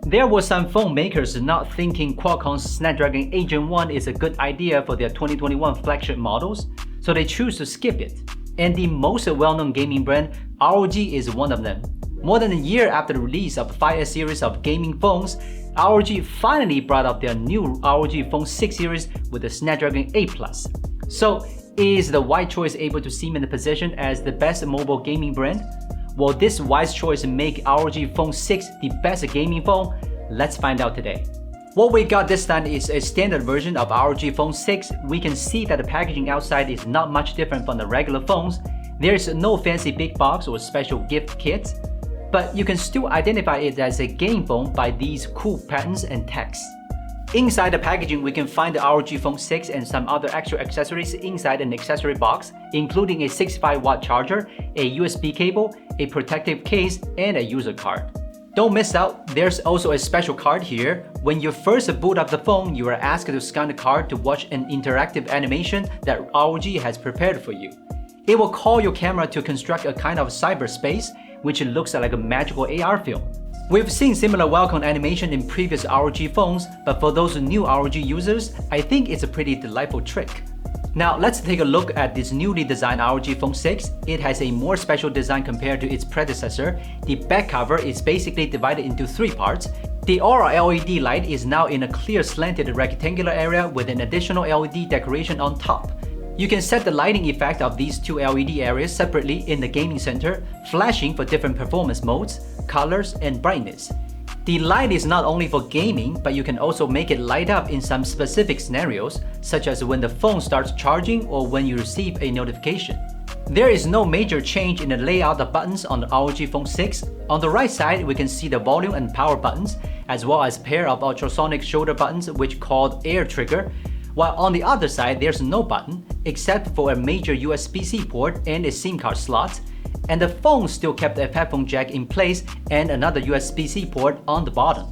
There were some phone makers not thinking Qualcomm's Snapdragon 8 Gen 1 is a good idea for their 2021 flagship models, so they choose to skip it. And the most well-known gaming brand, ROG, is one of them. More than a year after the release of the 5S series of gaming phones, ROG finally brought out their new ROG Phone 6 series with the Snapdragon 8 Plus. So, is the wide choice able to cement the position as the best mobile gaming brand? Will this wise choice make ROG Phone 6 the best gaming phone? Let's find out today. What we got this time is a standard version of ROG Phone 6. We can see that the packaging outside is not much different from the regular phones. There is no fancy big box or special gift kits, but you can still identify it as a game phone by these cool patterns and text. Inside the packaging, we can find the ROG Phone 6 and some other extra accessories inside an accessory box, including a 65-watt charger, a USB cable, a protective case, and a user card. Don't miss out, there's also a special card here. When you first boot up the phone, you are asked to scan the card to watch an interactive animation that ROG has prepared for you. It will call your camera to construct a kind of cyberspace, which looks like a magical AR film. We've seen similar welcome animation in previous ROG phones, but for those new ROG users, I think it's a pretty delightful trick. Now let's take a look at this newly designed ROG Phone 6. It has a more special design compared to its predecessor. The back cover is basically divided into three parts. The Aura LED light is now in a clear slanted rectangular area with an additional LED decoration on top. You can set the lighting effect of these two LED areas separately in the gaming center, flashing for different performance modes, colors, and brightness. The light is not only for gaming, but you can also make it light up in some specific scenarios, such as when the phone starts charging or when you receive a notification. There is no major change in the layout of buttons on the ROG Phone 6. On the right side, we can see the volume and power buttons, as well as a pair of ultrasonic shoulder buttons which called air trigger, while on the other side there's no button, except for a major USB-C port and a SIM card slot, and the phone still kept a headphone jack in place and another USB-C port on the bottom.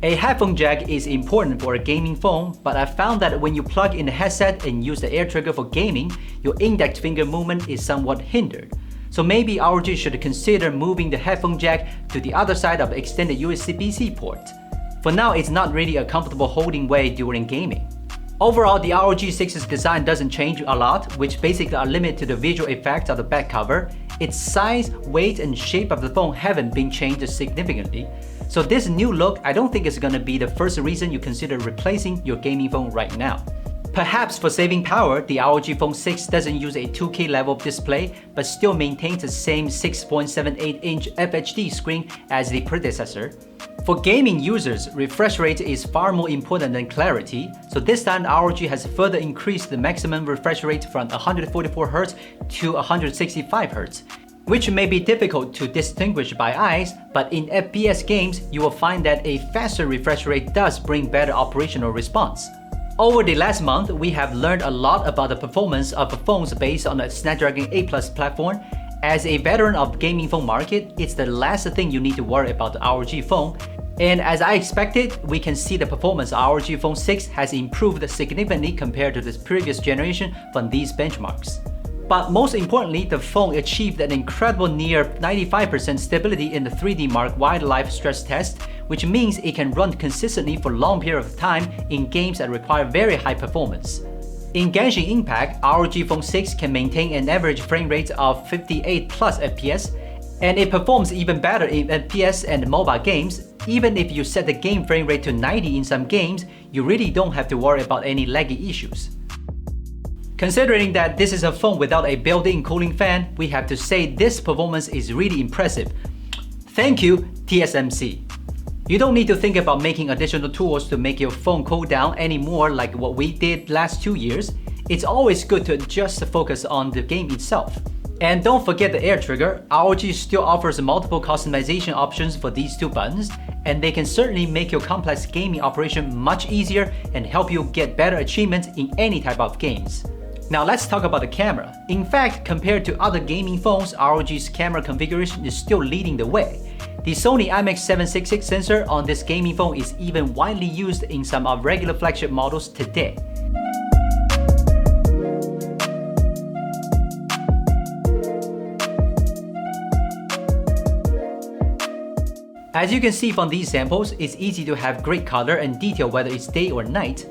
A headphone jack is important for a gaming phone, but I found that when you plug in the headset and use the air trigger for gaming, your index finger movement is somewhat hindered. So maybe ROG should consider moving the headphone jack to the other side of the extended USB-C port. For now, it's not really a comfortable holding way during gaming. Overall, the ROG 6's design doesn't change a lot, which basically are limited to the visual effects of the back cover. Its size, weight, and shape of the phone haven't been changed significantly. So this new look, I don't think is gonna be the first reason you consider replacing your gaming phone right now. Perhaps for saving power, the ROG Phone 6 doesn't use a 2K level display, but still maintains the same 6.78-inch FHD screen as the predecessor. For gaming users, refresh rate is far more important than clarity, so this time ROG has further increased the maximum refresh rate from 144Hz to 165Hz, which may be difficult to distinguish by eyes, but in FPS games, you will find that a faster refresh rate does bring better operational response. Over the last month, we have learned a lot about the performance of phones based on the Snapdragon 8 Plus platform. As a veteran of the gaming phone market, it's the last thing you need to worry about the ROG phone. And as I expected, we can see the performance of ROG Phone 6 has improved significantly compared to the previous generation from these benchmarks. But most importantly, the phone achieved an incredible near 95% stability in the 3D Mark wildlife stress test, which means it can run consistently for a long period of time in games that require very high performance. In Genshin Impact, ROG Phone 6 can maintain an average frame rate of 58 plus FPS, and it performs even better in FPS and mobile games. Even if you set the game frame rate to 90 in some games, you really don't have to worry about any laggy issues. Considering that this is a phone without a built-in cooling fan, we have to say this performance is really impressive. Thank you, TSMC. You don't need to think about making additional tools to make your phone cool down anymore like what we did last 2 years. It's always good to just focus on the game itself. And don't forget the air trigger. ROG still offers multiple customization options for these two buttons, and they can certainly make your complex gaming operation much easier and help you get better achievements in any type of games. Now let's talk about the camera. In fact, compared to other gaming phones, ROG's camera configuration is still leading the way. The Sony IMX766 sensor on this gaming phone is even widely used in some of regular flagship models today. As you can see from these samples, it's easy to have great color and detail whether it's day or night.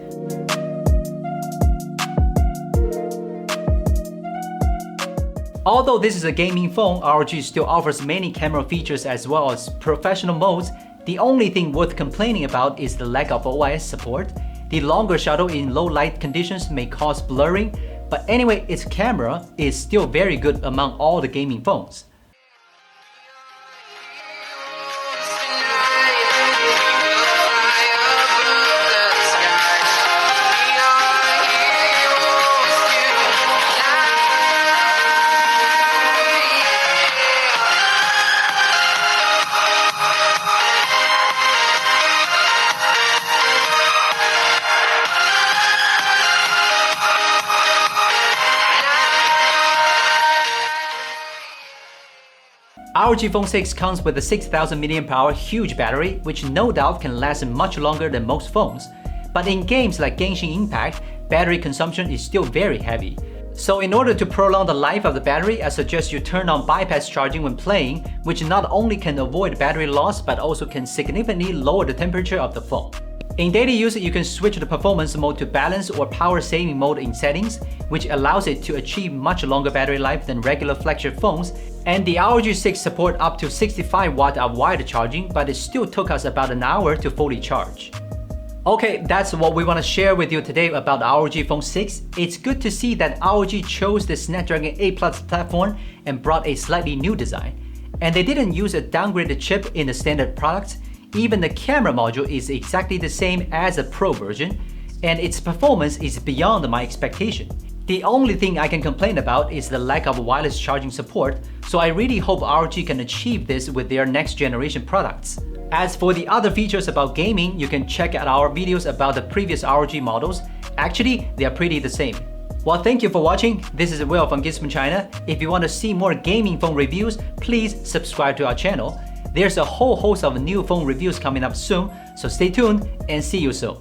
Although this is a gaming phone, ROG still offers many camera features as well as professional modes. The only thing worth complaining about is the lack of OIS support. The longer shutter in low light conditions may cause blurring, but anyway, its camera is still very good among all the gaming phones. ROG Phone 6 comes with a 6000 mAh huge battery, which no doubt can last much longer than most phones. But in games like Genshin Impact, battery consumption is still very heavy. So in order to prolong the life of the battery, I suggest you turn on bypass charging when playing, which not only can avoid battery loss but also can significantly lower the temperature of the phone. In daily use, you can switch the performance mode to balance or power saving mode in settings, which allows it to achieve much longer battery life than regular flagship phones. And the ROG 6 support up to 65 watt of wired charging, but it still took us about an hour to fully charge. Okay, that's what we want to share with you today about the ROG Phone 6. It's good to see that ROG chose the Snapdragon 8 Plus platform and brought a slightly new design. And they didn't use a downgraded chip in the standard product. Even the camera module is exactly the same as the Pro version, and its performance is beyond my expectation. The only thing I can complain about is the lack of wireless charging support, so I really hope ROG can achieve this with their next generation products. As for the other features about gaming, you can check out our videos about the previous ROG models. Actually, they are pretty the same. Well, thank you for watching. This is Will from Gizmochina. If you want to see more gaming phone reviews, please subscribe to our channel. There's a whole host of new phone reviews coming up soon, so stay tuned and see you soon.